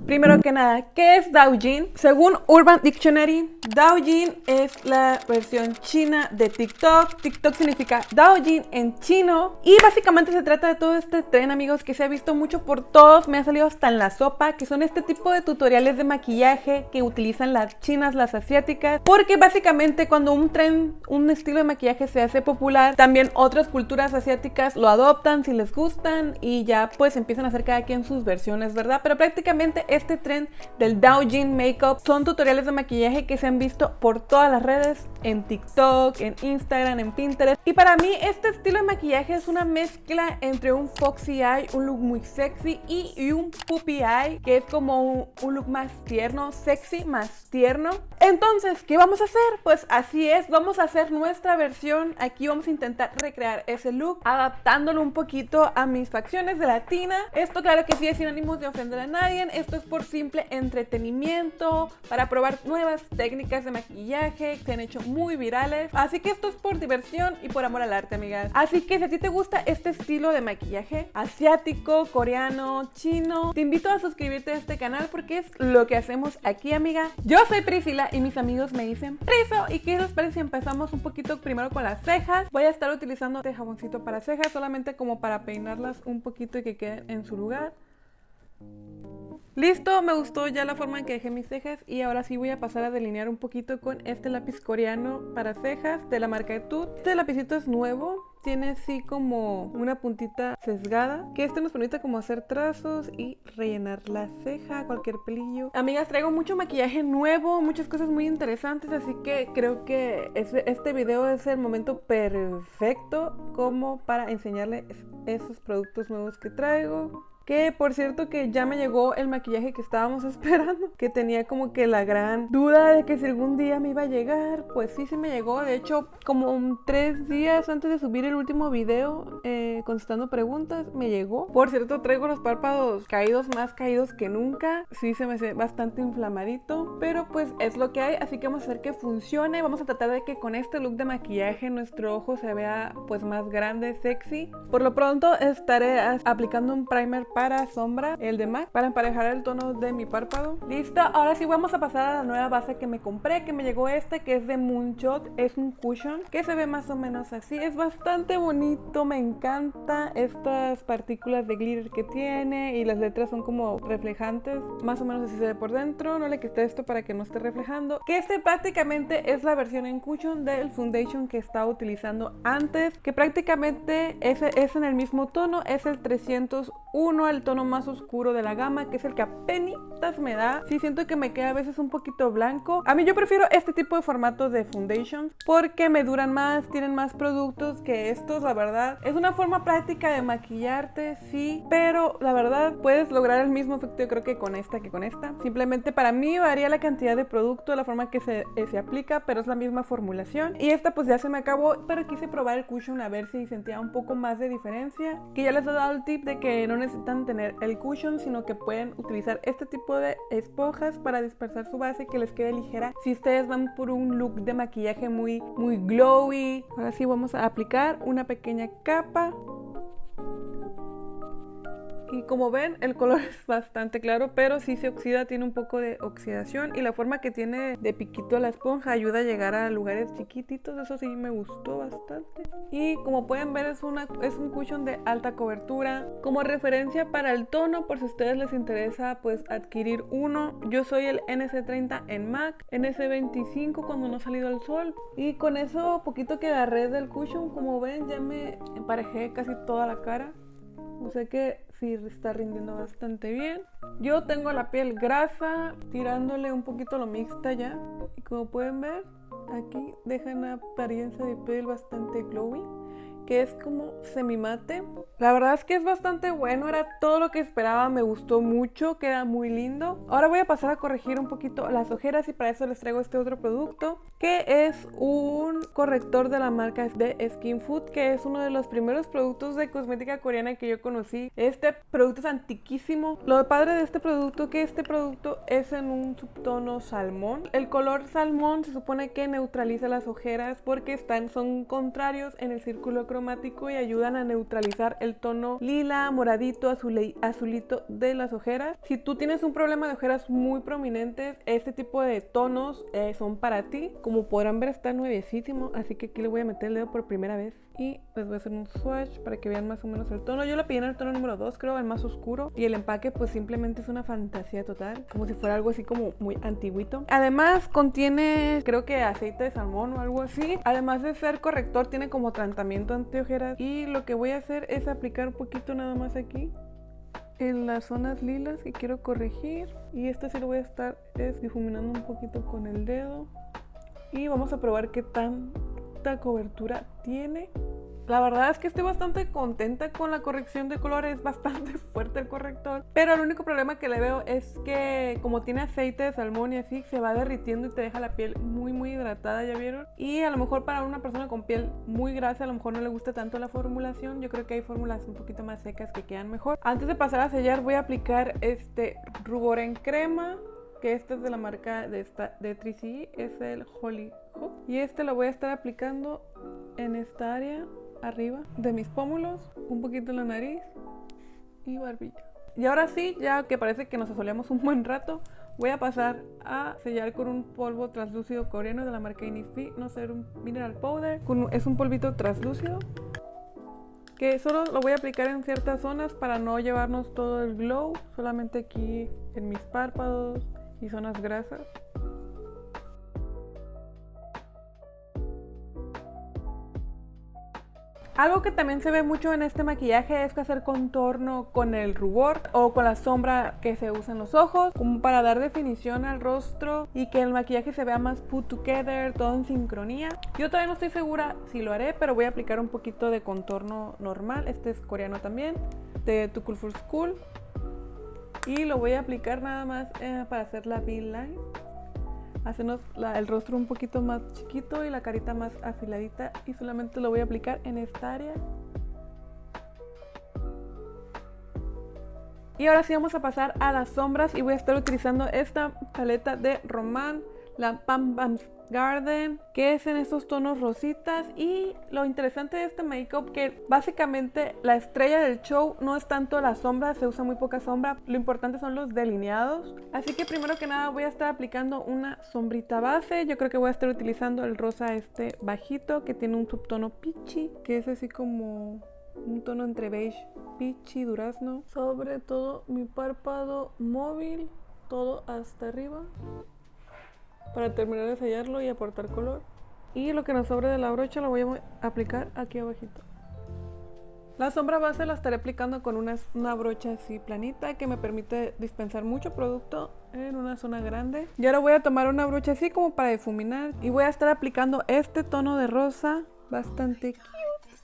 Primero que nada, ¿qué es Douyin? Según Urban Dictionary, Douyin es la versión china de TikTok. TikTok significa Douyin en chino. Y básicamente se trata de todo este tren, amigos, que se ha visto mucho por todos. Me ha salido hasta en la sopa, que son este tipo de tutoriales de maquillaje que utilizan las chinas, las asiáticas. Porque básicamente cuando un tren, un estilo de maquillaje se hace popular, también otras culturas asiáticas lo adoptan si les gustan. Y ya pues empiezan a hacer cada quien sus versiones, ¿verdad? Pero prácticamente este tren del Douyin Makeup son tutoriales de maquillaje que se han visto por todas las redes, en TikTok, en Instagram, en Pinterest. Y para mí este estilo de maquillaje es una mezcla entre un foxy eye, un look muy sexy, y un puppy eye, que es como un look más tierno, sexy, más tierno. Entonces, ¿qué vamos a hacer? Pues así es, vamos a hacer nuestra versión. Aquí vamos a intentar recrear ese look, adaptándolo un poquito a mis facciones de latina. Esto claro que sí es sin ánimos de ofender a nadie, esto es por simple entretenimiento, para probar nuevas técnicas de maquillaje que se han hecho muy virales. Así que esto es por diversión y por amor al arte, amigas. Así que si a ti te gusta este estilo de maquillaje asiático, coreano, chino, te invito a suscribirte a este canal porque es lo que hacemos aquí, amiga. Yo soy Priscila y mis amigos me dicen Priso. ¿Y qué les parece si empezamos un poquito primero con las cejas? Voy a estar utilizando este jaboncito para cejas, solamente como para peinarlas un poquito y que queden en su lugar. Listo, me gustó ya la forma en que dejé mis cejas y ahora sí voy a pasar a delinear un poquito con este lápiz coreano para cejas de la marca Etude. Este lapicito es nuevo, tiene así como una puntita sesgada, que este nos permite como hacer trazos y rellenar la ceja, cualquier pelillo. Amigas, traigo mucho maquillaje nuevo, muchas cosas muy interesantes, así que creo que este video es el momento perfecto como para enseñarles esos productos nuevos que traigo. Que por cierto que ya me llegó el maquillaje que estábamos esperando, que tenía como que la gran duda de que si algún día me iba a llegar. Pues sí, sí me llegó. De hecho, como 3 días antes de subir el último video contestando preguntas, me llegó. Por cierto, traigo los párpados caídos, más caídos que nunca. Sí, se me hace bastante inflamadito, pero pues es lo que hay, así que vamos a hacer que funcione. Vamos a tratar de que con este look de maquillaje nuestro ojo se vea pues más grande, sexy. Por lo pronto estaré aplicando un primer para sombra, el de MAC, para emparejar el tono de mi párpado. Listo, ahora sí vamos a pasar a la nueva base que me compré, que me llegó que es de Moonshot. Es un cushion que se ve más o menos así, es bastante bonito, me encanta estas partículas de glitter que tiene y las letras son como reflejantes, más o menos así se ve por dentro. No le quité esto para que no esté reflejando, que este prácticamente es la versión en cushion del foundation que estaba utilizando antes, que prácticamente es en el mismo tono, es el 301, el tono más oscuro de la gama, que es el que apenitas me da. Sí siento que me queda a veces un poquito blanco. A mí yo prefiero este tipo de formato de foundation porque me duran más, tienen más productos que estos, la verdad. Es una forma práctica de maquillarte, sí, pero la verdad puedes lograr el mismo efecto yo creo que con esta Simplemente para mí varía la cantidad de producto, la forma que se aplica, pero es la misma formulación. Y esta pues ya se me acabó, pero quise probar el cushion a ver si sentía un poco más de diferencia, que ya les he dado el tip de que no necesitan tener el cushion, sino que pueden utilizar este tipo de esponjas para dispersar su base, que les quede ligera si ustedes van por un look de maquillaje muy glowy. Ahora sí vamos a aplicar una pequeña capa. Y como ven, el color es bastante claro, pero sí se oxida, tiene un poco de oxidación. Y la forma que tiene de piquito la esponja ayuda a llegar a lugares chiquititos. Eso sí me gustó bastante. Y como pueden ver, es un cushion de alta cobertura. Como referencia para el tono, por si a ustedes les interesa pues adquirir uno, yo soy el NC30 en MAC, NC25 cuando no ha salido el sol. Y con eso poquito que agarré del cushion, como ven, ya me emparejé casi toda la cara. O sea que sí está rindiendo bastante bien. Yo tengo la piel grasa, tirándole un poquito lo mixta ya. Y como pueden ver, aquí deja una apariencia de piel bastante glowy. que es como semimate. La verdad es que es bastante bueno, era todo lo que esperaba, me gustó mucho, queda muy lindo. Ahora voy a pasar a corregir un poquito las ojeras y para eso les traigo este otro producto, que es un corrector de la marca de Skin Food, que es uno de los primeros productos de cosmética coreana que yo conocí. Este producto es antiquísimo. Lo padre de este producto que este producto es en un subtono salmón. El color salmón se supone que neutraliza las ojeras porque son contrarios en el círculo cromático y ayudan a neutralizar el tono lila, moradito, azulito de las ojeras. Si tú tienes un problema de ojeras muy prominentes, este tipo de tonos son para ti. Como podrán ver, está nuevecísimo, así que aquí le voy a meter el dedo por primera vez y les voy a hacer un swatch para que vean más o menos el tono. Yo lo pedí en el tono número 2, creo, el más oscuro, y el empaque pues simplemente es una fantasía total, como si fuera algo así como muy antiguito. Además contiene, creo que aceite de salmón o algo así. Además de ser corrector, tiene como tratamiento antiojeras, y lo que voy a hacer es aplicar un poquito nada más aquí en las zonas lilas que quiero corregir, y este sí lo voy a estar difuminando un poquito con el dedo y vamos a probar qué tanta cobertura tiene. La verdad es que estoy bastante contenta con la corrección de color, es bastante fuerte el corrector, pero el único problema que le veo es que como tiene aceite de salmón y así, se va derritiendo y te deja la piel muy hidratada, ¿ya vieron? Y a lo mejor para una persona con piel muy grasa a lo mejor no le gusta tanto la formulación. Yo creo que hay fórmulas un poquito más secas que quedan mejor. Antes de pasar a sellar voy a aplicar este rubor en crema, que este es de la marca de 3CE, es el Holy Hope, y este lo voy a estar aplicando en esta área arriba de mis pómulos, un poquito en la nariz y barbilla. Y ahora sí, ya que parece que nos asoleamos un buen rato, voy a pasar a sellar con un polvo translúcido coreano de la marca Innisfree, no Serum Mineral Powder. Es un polvito translúcido que solo lo voy a aplicar en ciertas zonas para no llevarnos todo el glow, solamente aquí en mis párpados y zonas grasas. Algo que también se ve mucho en este maquillaje es que hacer contorno con el rubor o con la sombra que se usa en los ojos, como para dar definición al rostro y que el maquillaje se vea más put together, todo en sincronía. Yo todavía no estoy segura si lo haré, pero voy a aplicar un poquito de contorno normal. Este es coreano también, de Too Cool for School. Y lo voy a aplicar nada más para hacer la V-line. Hacernos el rostro un poquito más chiquito y la carita más afiladita, y solamente lo voy a aplicar en esta área. Y ahora sí vamos a pasar a las sombras y voy a estar utilizando esta paleta de Román, la Pam Pam Garden, que es en estos tonos rositas. Y lo interesante de este make-up que básicamente la estrella del show no es tanto la sombra, se usa muy poca sombra, lo importante son los delineados. Así que primero que nada voy a estar aplicando una sombrita base. Yo creo que voy a estar utilizando el rosa este bajito que tiene un subtono peachy, que es así como un tono entre beige, peachy, durazno, sobre todo mi párpado móvil, todo hasta arriba, para terminar de sellarlo y aportar color. Y lo que nos sobre de la brocha lo voy a aplicar aquí abajito. La sombra base la estaré aplicando con una brocha así planita que me permite dispensar mucho producto en una zona grande. Y ahora voy a tomar una brocha así como para difuminar y voy a estar aplicando este tono de rosa bastante cute,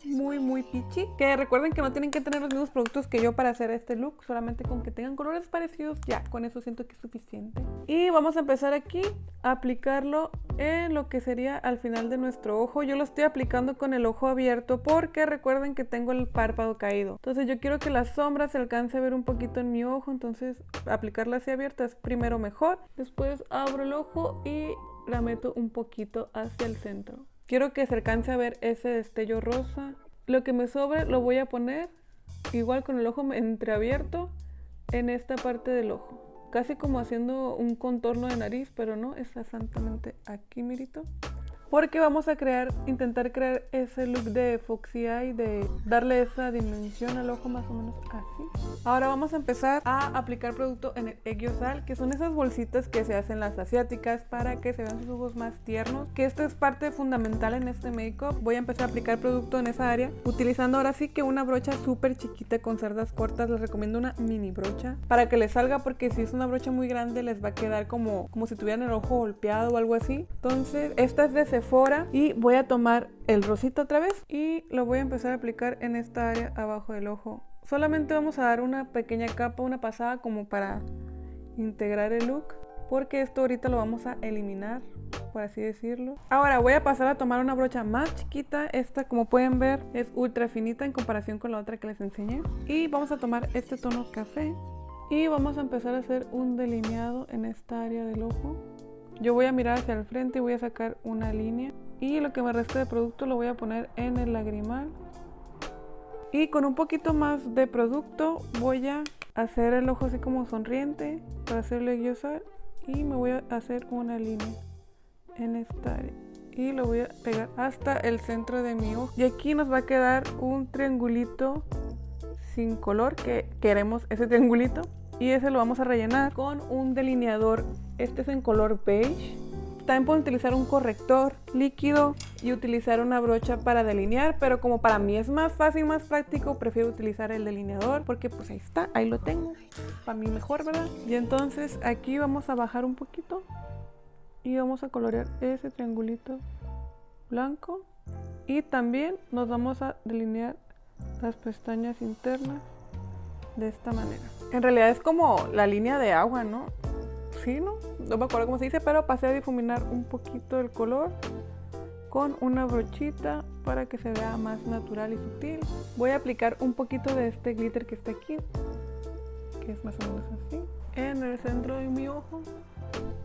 muy peachy, que recuerden que no tienen que tener los mismos productos que yo para hacer este look, solamente con que tengan colores parecidos, ya con eso siento que es suficiente. Y vamos a empezar aquí a aplicarlo en lo que sería al final de nuestro ojo. Yo lo estoy aplicando con el ojo abierto porque recuerden que tengo el párpado caído, entonces yo quiero que la sombra se alcance a ver un poquito en mi ojo, entonces aplicarla así abierta es primero mejor. Después abro el ojo y la meto un poquito hacia el centro. Quiero que se alcance a ver ese destello rosa. Lo que me sobre lo voy a poner igual con el ojo entreabierto en esta parte del ojo. Casi como haciendo un contorno de nariz, pero no, es exactamente aquí, mirito. Porque vamos a intentar crear ese look de Foxy Eye, de darle esa dimensión al ojo más o menos así. Ahora vamos a empezar a aplicar producto en el Aegyo-Sal, que son esas bolsitas que se hacen las asiáticas para que se vean sus ojos más tiernos, que esto es parte fundamental en este make-up. Voy a empezar a aplicar producto en esa área, utilizando ahora sí que una brocha súper chiquita con cerdas cortas. Les recomiendo una mini brocha para que les salga, porque si es una brocha muy grande les va a quedar como si tuvieran el ojo golpeado o algo así. Entonces esta es de Sephora y voy a tomar el rosita otra vez y lo voy a empezar a aplicar en esta área abajo del ojo. Solamente vamos a dar una pequeña capa, una pasada como para integrar el look, porque esto ahorita lo vamos a eliminar, por así decirlo. Ahora voy a pasar a tomar una brocha más chiquita. Esta, como pueden ver, es ultra finita en comparación con la otra que les enseñé. Y vamos a tomar este tono café y vamos a empezar a hacer un delineado en esta área del ojo. Yo voy a mirar hacia el frente y voy a sacar una línea. Y lo que me resta de producto lo voy a poner en el lagrimal. Y con un poquito más de producto voy a hacer el ojo así como sonriente para hacerlo guiosar. Y me voy a hacer una línea en esta área. Y lo voy a pegar hasta el centro de mi ojo. Y aquí nos va a quedar un triangulito sin color, que queremos ese triangulito. Y ese lo vamos a rellenar con un delineador. Este es en color beige. También pueden utilizar un corrector líquido y utilizar una brocha para delinear, pero como para mí es más fácil, más práctico, prefiero utilizar el delineador porque pues ahí está, ahí lo tengo, para mí mejor, ¿verdad? Y entonces aquí vamos a bajar un poquito y vamos a colorear ese triangulito blanco y también nos vamos a delinear las pestañas internas de esta manera. En realidad es como la línea de agua, ¿no? Sí, ¿no? No me acuerdo cómo se dice, pero pasé a difuminar un poquito el color con una brochita para que se vea más natural y sutil. Voy a aplicar un poquito de este glitter que está aquí, que es más o menos así, en el centro de mi ojo,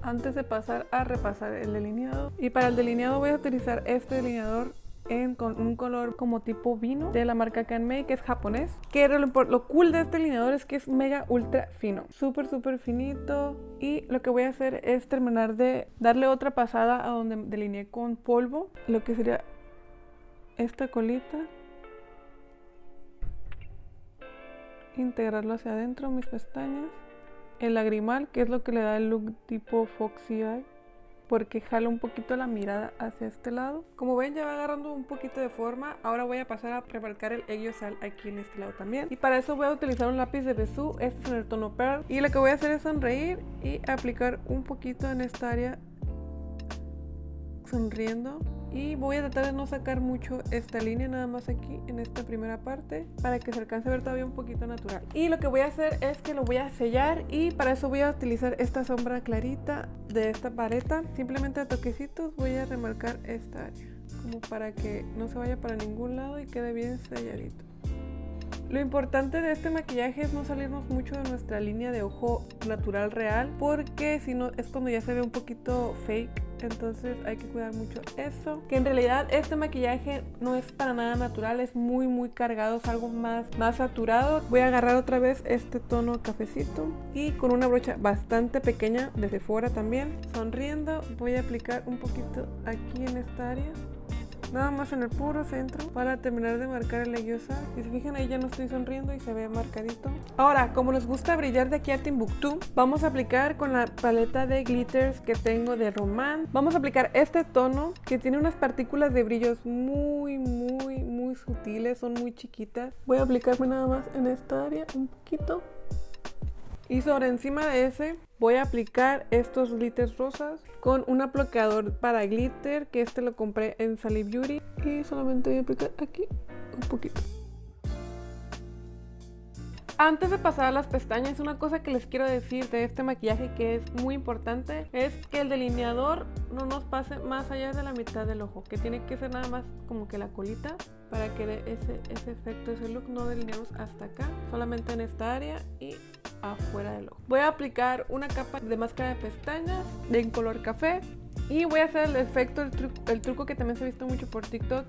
antes de pasar a repasar el delineado. Y para el delineado voy a utilizar este delineador con un color como tipo vino de la marca Kanmei, que es japonés. Que lo cool de este delineador es que es mega ultra fino, súper finito. Y lo que voy a hacer es terminar de darle otra pasada a donde delineé con polvo, lo que sería esta colita, integrarlo hacia adentro mis pestañas, el lagrimal, que es lo que le da el look tipo Foxy Eye, porque jala un poquito la mirada hacia este lado. Como ven, ya va agarrando un poquito de forma. Ahora voy a pasar a remarcar el Eggyosal aquí en este lado también. Y para eso voy a utilizar un lápiz de Vesu. Este es en el tono Pearl. Y lo que voy a hacer es sonreír y aplicar un poquito en esta área, sonriendo. Y voy a tratar de no sacar mucho esta línea, nada más aquí en esta primera parte, para que se alcance a ver todavía un poquito natural. Y lo que voy a hacer es que lo voy a sellar, y para eso voy a utilizar esta sombra clarita de esta paleta. Simplemente a toquecitos voy a remarcar esta área, como para que no se vaya para ningún lado y quede bien selladito. Lo importante de este maquillaje es no salirnos mucho de nuestra línea de ojo natural real, porque si no es cuando ya se ve un poquito fake. Entonces hay que cuidar mucho eso, que en realidad este maquillaje no es para nada natural, es muy cargado, es algo más saturado. Voy a agarrar otra vez este tono cafecito y con una brocha bastante pequeña de Sephora también, sonriendo, voy a aplicar un poquito aquí en esta área, nada más en el puro centro, para terminar de marcar el Eggyosal. Y si fijan, ahí ya no estoy sonriendo y se ve marcadito. Ahora, como nos gusta brillar de aquí a Timbuktu, vamos a aplicar con la paleta de glitters que tengo de Romance. Vamos a aplicar este tono que tiene unas partículas de brillos muy sutiles, son muy chiquitas. Voy a aplicarme nada más en esta área un poquito. Y sobre encima de ese voy a aplicar estos glitters rosas con un aplicador para glitter, que este lo compré en Sally Beauty, y solamente voy a aplicar aquí un poquito. Antes de pasar a las pestañas, una cosa que les quiero decir de este maquillaje que es muy importante es que el delineador no nos pase más allá de la mitad del ojo, que tiene que ser nada más como que la colita para que dé ese efecto, ese look. No delineamos hasta acá, solamente en esta área y afuera del ojo. Voy a aplicar una capa de máscara de pestañas en color café y voy a hacer el efecto, el truco que también se ha visto mucho por TikTok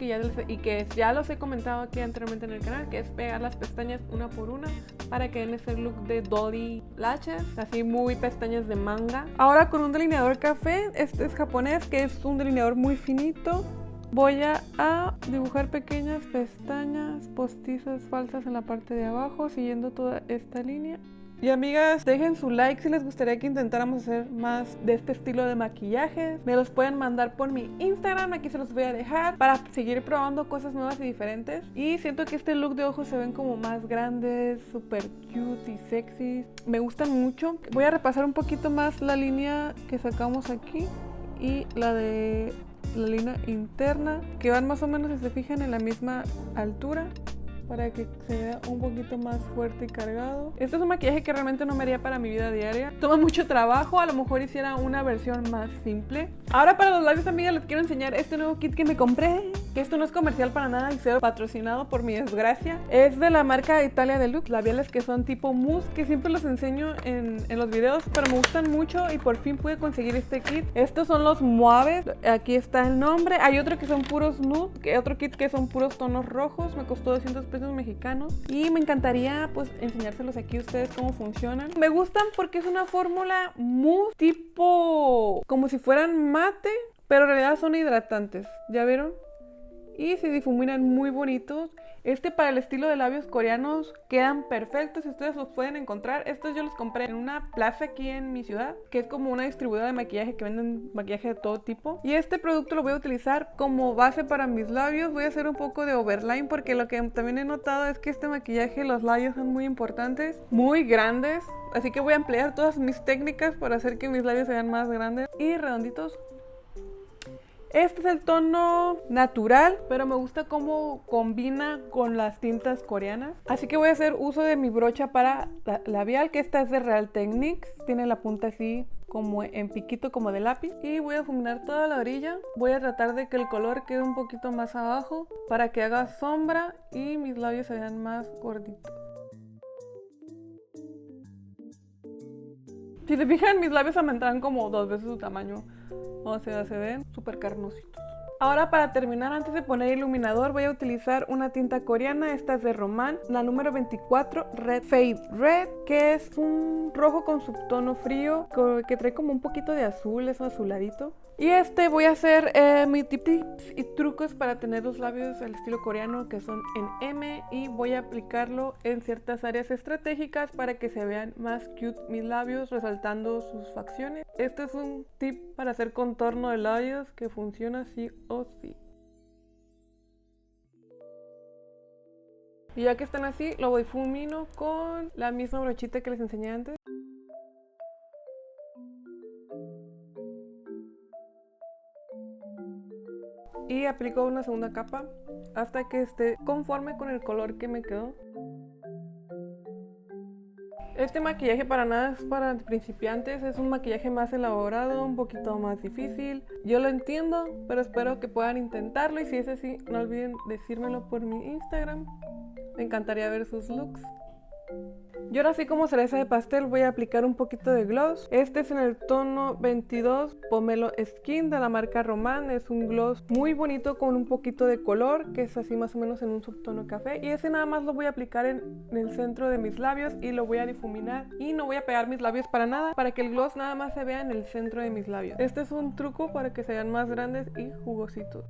y que ya los he comentado aquí anteriormente en el canal, que es pegar las pestañas una por una para que den ese look de Dolly Lashes, así muy pestañas de manga. Ahora con un delineador café, este es japonés, que es un delineador muy finito. Voy a dibujar pequeñas pestañas postizas falsas en la parte de abajo, siguiendo toda esta línea. Y amigas, dejen su like si les gustaría que intentáramos hacer más de este estilo de maquillajes. Me los pueden mandar por mi Instagram, aquí se los voy a dejar, para seguir probando cosas nuevas y diferentes. Y siento que este look de ojos se ven como más grandes, súper cute y sexy. Me gustan mucho. Voy a repasar un poquito más la línea que sacamos aquí y la de la línea interna, que van más o menos, si se fijan, en la misma altura, para que se vea un poquito más fuerte y cargado. Este es un maquillaje que realmente no me haría para mi vida diaria. Toma mucho trabajo, a lo mejor hiciera una versión más simple. Ahora para los labios, amigas, les quiero enseñar este nuevo kit que me compré. Que esto no es comercial para nada y cero patrocinado, por mi desgracia. Es de la marca Italia Deluxe, labiales que son tipo mousse, que siempre los enseño en los videos, pero me gustan mucho y por fin pude conseguir este kit. Estos son los Mauves, aquí está el nombre. Hay otro que son puros nude, otro kit que son puros tonos rojos, me costó 200 pesos mexicanos y me encantaría pues enseñárselos aquí a ustedes cómo funcionan. Me gustan porque es una fórmula mousse tipo como si fueran mate, pero en realidad son hidratantes, ¿ya vieron? Y se difuminan muy bonitos. Para el estilo de labios coreanos quedan perfectos, si ustedes los pueden encontrar. Estos yo los compré en una plaza aquí en mi ciudad, que es como una distribuidora de maquillaje que venden maquillaje de todo tipo. Y este producto lo voy a utilizar como base para mis labios. Voy a hacer un poco de overline porque lo que también he notado es que este maquillaje, los labios son muy importantes, muy grandes. Así que voy a emplear todas mis técnicas para hacer que mis labios sean más grandes y redonditos. Este es el tono natural, pero me gusta cómo combina con las tintas coreanas. Así que voy a hacer uso de mi brocha para labial, que esta es de Real Techniques. Tiene la punta así como en piquito, como de lápiz. Y voy a difuminar toda la orilla. Voy a tratar de que el color quede un poquito más abajo para que haga sombra y mis labios se vean más gorditos. Si se fijan, mis labios aumentarán como 2 veces su tamaño. O sea, se ven súper carnositos. Ahora, para terminar, antes de poner iluminador, voy a utilizar una tinta coreana. Esta es de Roman, la número 24, Red Fade Red, que es un rojo con subtono frío, que trae como un poquito de azul, es azuladito. Y voy a hacer mis tips y trucos para tener los labios al estilo coreano, que son en M, y voy a aplicarlo en ciertas áreas estratégicas para que se vean más cute mis labios, resaltando sus facciones. Este es un tip para hacer contorno de labios que funciona sí o sí. Y ya que están así, lo difumino con la misma brochita que les enseñé antes. Y aplico una segunda capa hasta que esté conforme con el color que me quedó. Este maquillaje para nada es para principiantes, es un maquillaje más elaborado, un poquito más difícil. Yo lo entiendo, pero espero que puedan intentarlo y si es así, no olviden decírmelo por mi Instagram. Me encantaría ver sus looks. Y ahora sí, como cereza de pastel, voy a aplicar un poquito de gloss. Este es en el tono 22 Pomelo Skin de la marca Roman. Es un gloss muy bonito con un poquito de color, que es así más o menos en un subtono café. Y ese nada más lo voy a aplicar en el centro de mis labios y lo voy a difuminar. Y no voy a pegar mis labios para nada, para que el gloss nada más se vea en el centro de mis labios. Este es un truco para que se vean más grandes y jugositos.